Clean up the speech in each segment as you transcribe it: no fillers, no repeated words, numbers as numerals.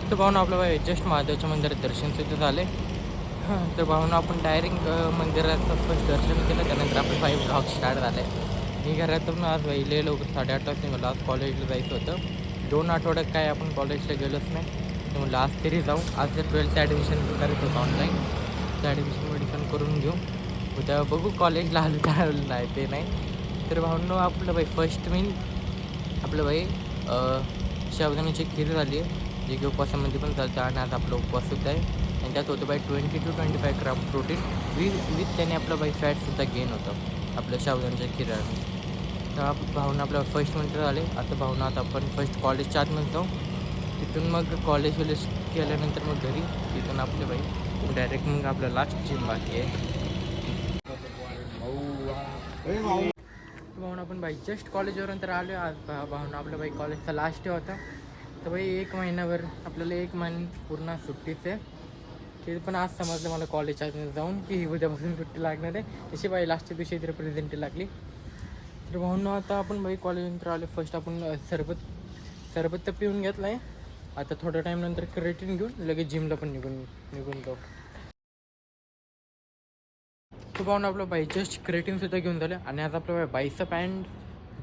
तर भाऊन आपलं बाई जस्ट महादेवच्या मंदिरात दर्शन सुद्धा झाले. हां, तर भाऊन आपण डायरेक्ट मंदिराचं फर्स्ट दर्शन केलं. त्यानंतर आपले 5 ब्लॉग स्टार्ट झाले. मी घरातून आज बाई लय लवकर 8:30 वाजता निघालो. आज कॉलेजला जायचं होतं. 2 आठवड्यात काय आपण कॉलेजला गेलोच नाही. तर म्हटलं आज तरी जाऊ. आज जर 12th ॲडमिशन करायचं होतं ऑनलाईन. तर ॲडमिशन करून घेऊ. उद्या बघू कॉलेजला आलं तर नाही ते नाही. तर भाऊंनो आपलं बाई फर्स्ट मीन आपलं बाई साबुदाण्याची खीर झाली आहे. जे की उपवासामध्ये पण चालतं आणि आज आपला उपवाससुद्धा आहे. आणि त्यात होतं बाई 20 to 25 ग्राम प्रोटीन विथ त्याने आपलं बाई फॅटसुद्धा गेन होतं आपल्या साबुदाण्याच्या खिराने. तर भावना आपलं फर्स्ट मिनटं झाले. आता भावना आता आपण फर्स्ट कॉलेजच्या आतमध्ये जाऊ. तिथून मग कॉलेज केल्यानंतर मग घरी तिथून आपले बाई डायरेक्ट मग आपलं लास्ट जिम बाकी आहे. भावना आपण बाई जस्ट कॉलेजवरून तर आलो आज. भावना आपलं बाई कॉलेजचा लास्ट डे होता. तर बाई 1 महिन्यावर आपल्याला 1 महिना पूर्ण सुट्टीच आहे. ते पण आज समजलं मला कॉलेजच्या जाऊन की उद्यापासून सुट्टी लागणार आहे. तशी बाई लास्टच्या दिवशी तरी प्रेझेंट लागली. तर भाऊंना आता आपण बाई कॉलेजनंतर आले. फर्स्ट आपण सरबत तर पिऊन घेतला आहे. आता थोड्या टाईम नंतर क्रेटिन घेऊन लगेच जिमला पण निघून जाऊ. तो भाऊन आपलं बाई जस्ट क्रेटिनसुद्धा घेऊन झालं. आणि आज आपलं बाईसअप अँड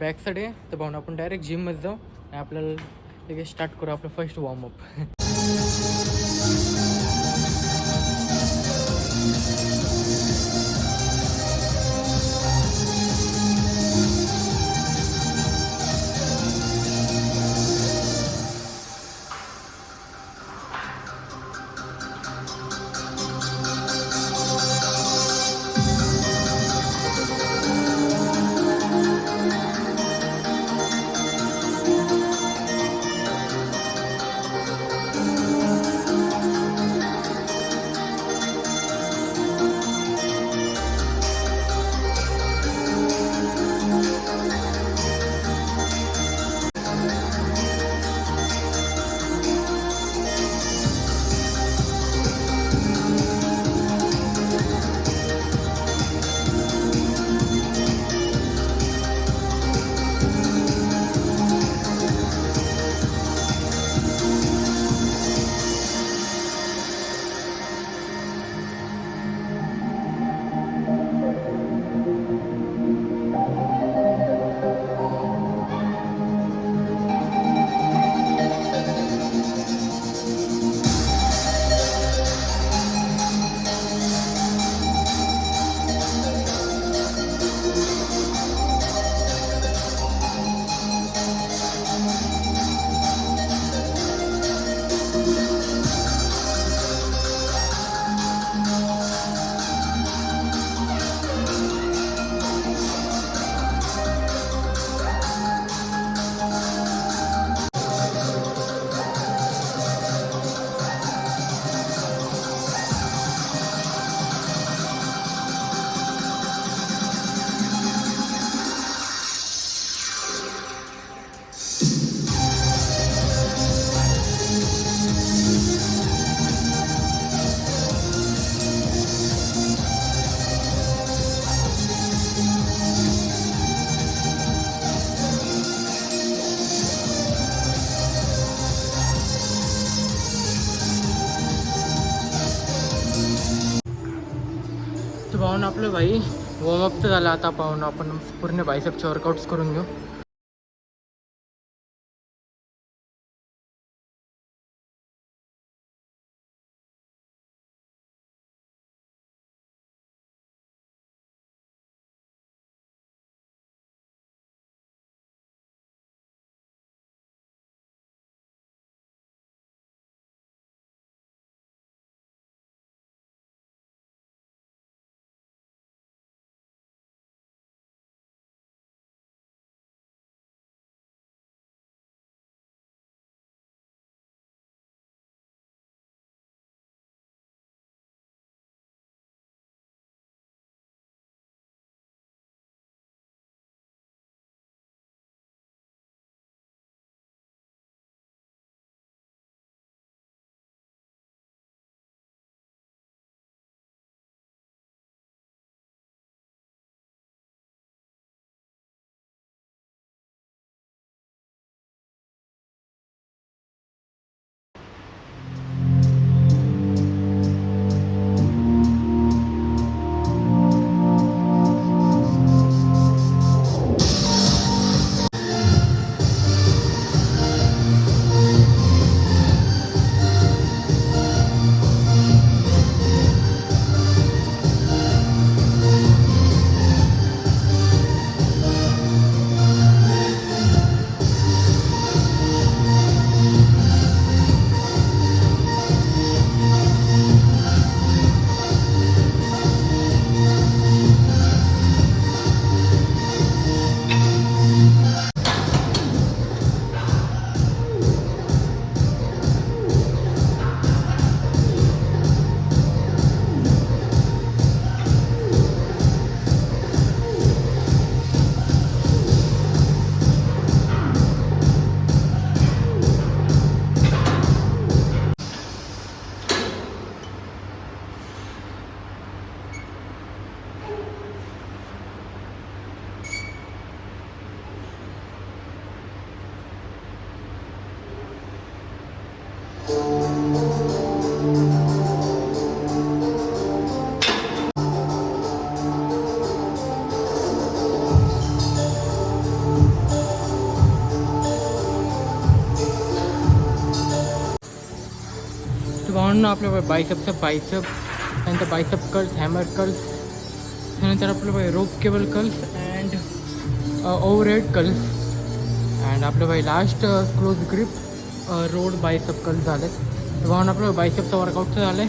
बॅक साईड आहे. तर भाऊन आपण डायरेक्ट जिममध्ये जाऊ आणि आपल्याला लगेच स्टार्ट करू आपलं फर्स्ट वॉर्मअप. तर पाहून आपलं बाई वॉर्मअप तर झालं. आता पाहून आपण पूर्ण बायसेपचे वर्कआउट्स करून घेऊ. भावांना आपल्या बायसपचं बायसप, त्यानंतर बायसप कर्ल्स, हॅमर कर्ल्स, त्यानंतर आपलं rope cable curls and overhead curls and आपलं last close grip rod bicep curls झाले. तर भावांना आपलं बायसपचं वर्कआउट झालं आहे.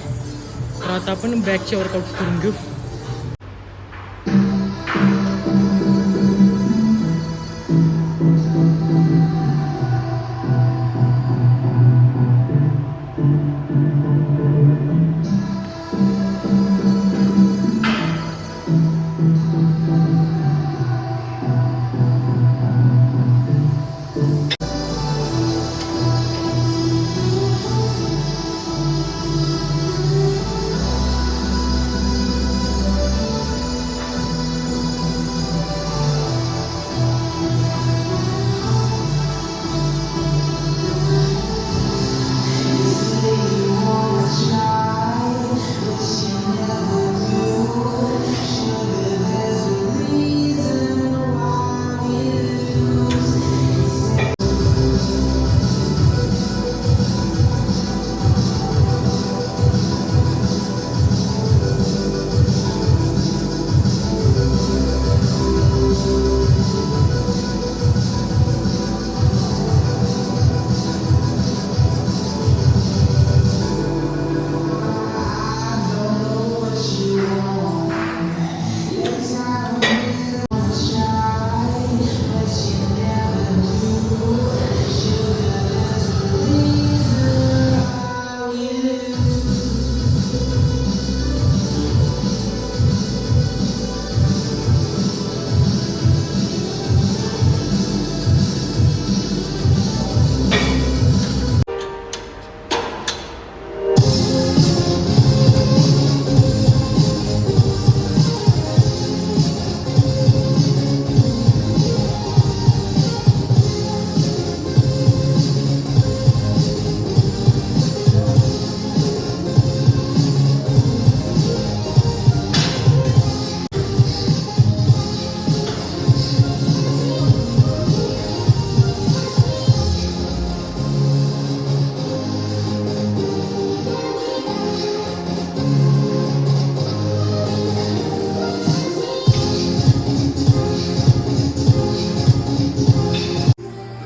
तर आता आपण बॅकचे वर्कआउट करून घेऊ.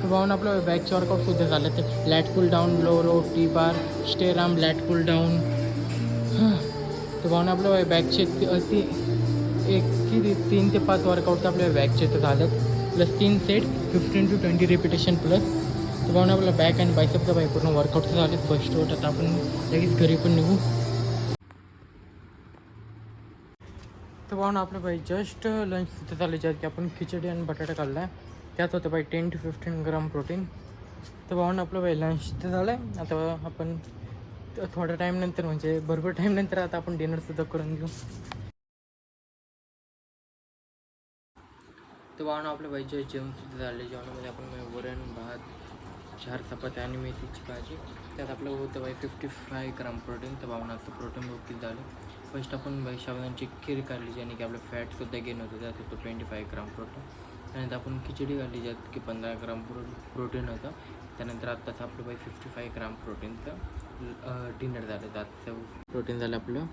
भावना आपलं बॅकचे वर्कआउटसुद्धा झालं. ते lat pull down, low row, T bar, straight arm, lat pull down. तर भावना आपलं बॅकचे ती एक की 3 ते 5 वर्कआउट आपल्या बॅकचे तर झालेत. Plus 3 set 15 to 20 repetition plus. तर भावना आपलं बॅक अँड बायसेपचं पूर्ण वर्कआउट झाले फर्स्ट वर्ट. आता आपण लगेच घरी पण निघू. तर भावना आपलं जस्ट लंच तिथं झालं, ज्यात की आपण खिचडी आणि बटाटा खाल्ला आहे. त्यात होतं 10 to 15 ग्राम प्रोटीन. तर भावना आपलं लंच तर झालं आहे. आता आपण थोड्या टाईमनंतर म्हणजे भरपूर टाईमनंतर आता आपण डिनरसुद्धा करून घेऊ. तर भावना आपलं जेवणसुद्धा झाले. जेवणामध्ये आपण वरण भात, 4 चपात्या आणि मेथीची भाजी. त्यात आपलं होतं 55 ग्राम प्रोटीन. तर भावना असं प्रोटीन भरपूर झालं. फर्स्ट आपण साबुदाण्याची खीर काढली, ज्याने की आपलं फॅटसुद्धा गेन होतं. त्यात होतं 25 ग्राम प्रोटीन. त्यानंतर आपण खिचडी काढली, ज्यात की 15 ग्राम प्रोटीन होतं. त्यानंतर आत्ताच आपलं 55 ग्राम प्रोटीनचं डिनर झालं. त्यात प्रोटीन झालं आपलं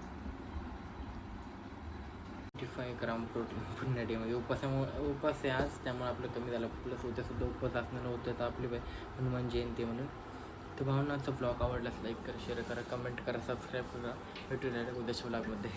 55 ग्राम प्रोटीन पुन्हा डेमध्ये. उपास आहे आज, त्यामुळे आपलं कमी झालं. प्लस उद्यासुद्धा उपास असणं होतं. तर आपली हनुमान जयंती म्हणून. तर भावनाचा ब्लॉग आवडल्यास लाईक करा, शेअर करा, कमेंट करा, सबस्क्राईब करा. भेटूया उद्याच्या ब्लॉगमध्ये.